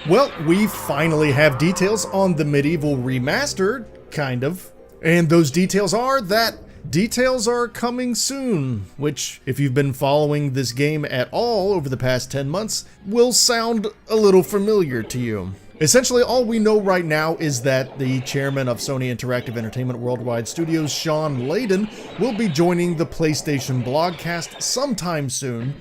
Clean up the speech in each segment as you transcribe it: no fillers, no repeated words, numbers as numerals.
Well, we finally have details on the MediEvil Remaster, kind of. And those details are that details are coming soon, which, if you've been following this game at all over the past 10 months, will sound a little familiar to you. Essentially, all we know right now is that the chairman of Sony Interactive Entertainment Worldwide Studios, Sean Layden, will be joining the PlayStation blogcast sometime soon,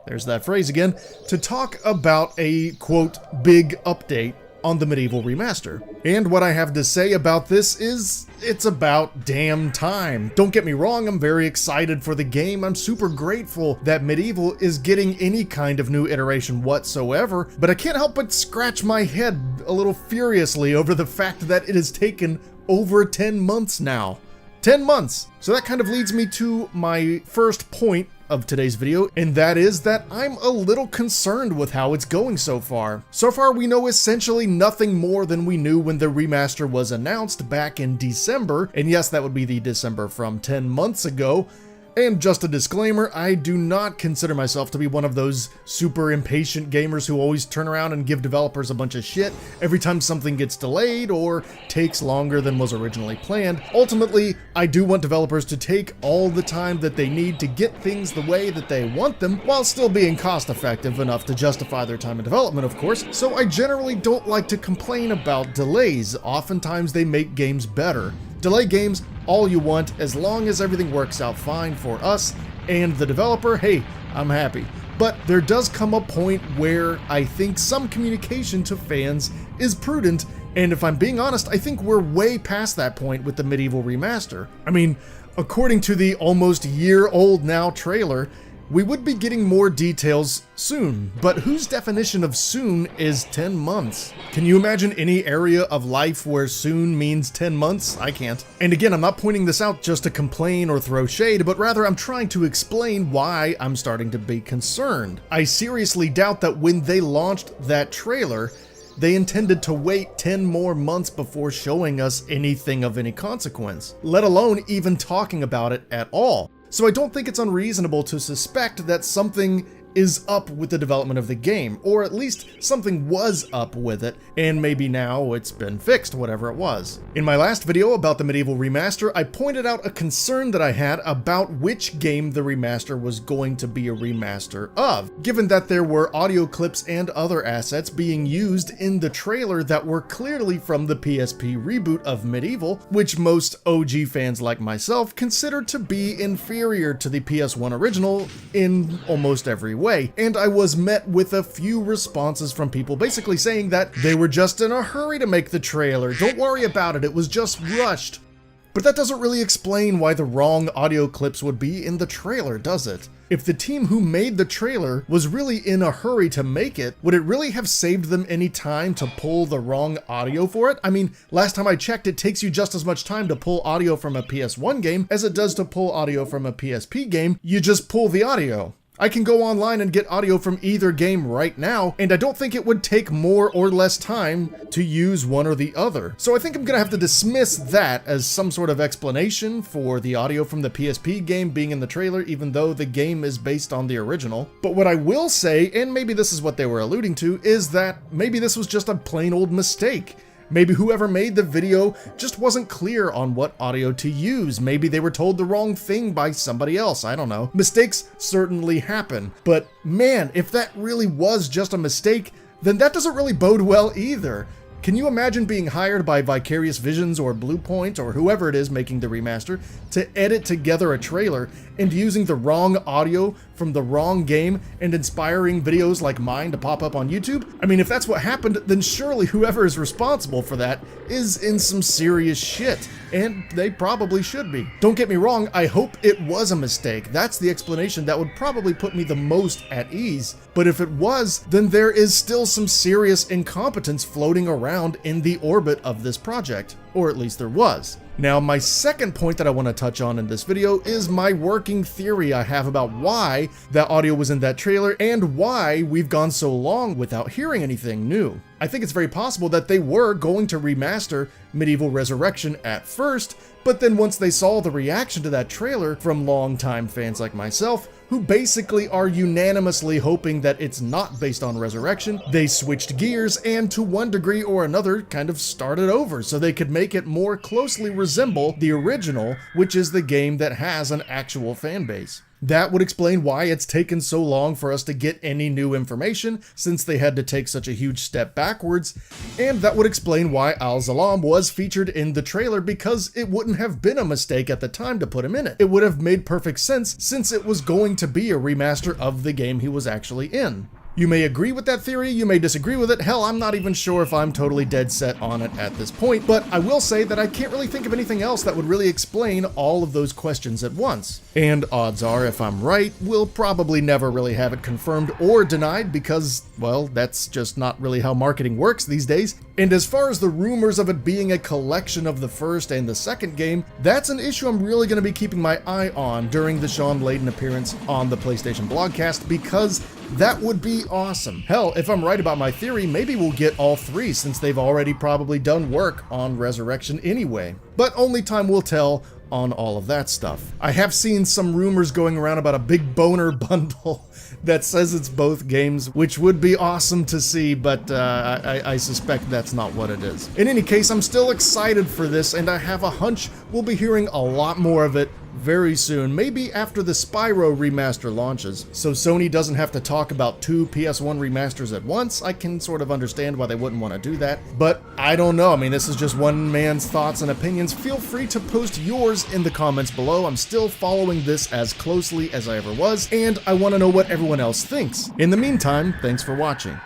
there's that phrase again, to talk about a, quote, big update on the MediEvil Remaster. And what I have to say about this is, it's about damn time. Don't get me wrong, I'm very excited for the game. I'm super grateful that MediEvil is getting any kind of new iteration whatsoever, but I can't help but scratch my head a little furiously over the fact that it has taken over 10 months now. 10 months! So that kind of leads me to my first point of today's video, and that is that I'm a little concerned with how it's going so far. So far, we know essentially nothing more than we knew when the remaster was announced back in December, and yes, that would be the December from 10 months ago. And just a disclaimer, I do not consider myself to be one of those super impatient gamers who always turn around and give developers a bunch of shit every time something gets delayed or takes longer than was originally planned. Ultimately, I do want developers to take all the time that they need to get things the way that they want them, while still being cost effective enough to justify their time in development, of course. So I generally don't like to complain about delays. Oftentimes they make games better. Delay games all you want, as long as everything works out fine for us and the developer, hey, I'm happy. But there does come a point where I think some communication to fans is prudent, and if I'm being honest, I think we're way past that point with the MediEvil Remaster. I mean, according to the almost year-old now trailer, we would be getting more details soon, but whose definition of soon is 10 months? Can you imagine any area of life where soon means 10 months? I can't. And again, I'm not pointing this out just to complain or throw shade, but rather I'm trying to explain why I'm starting to be concerned. I seriously doubt that when they launched that trailer, they intended to wait 10 more months before showing us anything of any consequence, let alone even talking about it at all. So I don't think it's unreasonable to suspect that something is up with the development of the game, or at least something was up with it, and maybe now it's been fixed, whatever it was. In my last video about the MediEvil Remaster, I pointed out a concern that I had about which game the remaster was going to be a remaster of, given that there were audio clips and other assets being used in the trailer that were clearly from the PSP reboot of MediEvil, which most OG fans like myself consider to be inferior to the PS1 original in almost every way. And I was met with a few responses from people basically saying that they were just in a hurry to make the trailer. Don't worry about it, it was just rushed. But that doesn't really explain why the wrong audio clips would be in the trailer, does it? If the team who made the trailer was really in a hurry to make it, would it really have saved them any time to pull the wrong audio for it? I mean, last time I checked, it takes you just as much time to pull audio from a PS1 game as it does to pull audio from a PSP game. You just pull the audio. I can go online and get audio from either game right now, and I don't think it would take more or less time to use one or the other. So I think I'm gonna have to dismiss that as some sort of explanation for the audio from the PSP game being in the trailer, even though the game is based on the original. But what I will say, and maybe this is what they were alluding to, is that maybe this was just a plain old mistake. Maybe whoever made the video just wasn't clear on what audio to use. Maybe they were told the wrong thing by somebody else, I don't know. Mistakes certainly happen, but man, if that really was just a mistake, then that doesn't really bode well either. Can you imagine being hired by Vicarious Visions or Bluepoint or whoever it is making the remaster to edit together a trailer and using the wrong audio from the wrong game and inspiring videos like mine to pop up on YouTube? I mean, if that's what happened, then surely whoever is responsible for that is in some serious shit, and they probably should be. Don't get me wrong, I hope it was a mistake. That's the explanation that would probably put me the most at ease. But if it was, then there is still some serious incompetence floating around in the orbit of this project, or at least there was. Now, my second point that I want to touch on in this video is my working theory I have about why that audio was in that trailer and why we've gone so long without hearing anything new. I think it's very possible that they were going to remaster MediEvil Resurrection at first, but then once they saw the reaction to that trailer from longtime fans like myself, who basically are unanimously hoping that it's not based on Resurrection, they switched gears and to one degree or another kind of started over so they could make it more closely resemble the original, which is the game that has an actual fan base. That would explain why it's taken so long for us to get any new information, since they had to take such a huge step backwards, and that would explain why Al-Zalam was featured in the trailer, because it wouldn't have been a mistake at the time to put him in it. It would have made perfect sense since it was going to be a remaster of the game he was actually in. You may agree with that theory, you may disagree with it, hell, I'm not even sure if I'm totally dead set on it at this point, but I will say that I can't really think of anything else that would really explain all of those questions at once. And odds are, if I'm right, we'll probably never really have it confirmed or denied because, well, that's just not really how marketing works these days. And as far as the rumors of it being a collection of the first and the second game, that's an issue I'm really going to be keeping my eye on during the Sean Layden appearance on the PlayStation Blogcast, because that would be awesome. Hell, if I'm right about my theory, maybe we'll get all three since they've already probably done work on Resurrection anyway. But only time will tell on all of that stuff. I have seen some rumors going around about a big boner bundle that says it's both games, which would be awesome to see, but I suspect that's not what it is. In any case, I'm still excited for this, and I have a hunch we'll be hearing a lot more of it very soon, maybe after the Spyro remaster launches, so Sony doesn't have to talk about two PS1 remasters at once. I can sort of understand why they wouldn't want to do that, but I don't know. I mean, this is just one man's thoughts and opinions. Feel free to post yours in the comments below. I'm still following this as closely as I ever was, and I want to know what everyone else thinks. In the meantime, thanks for watching.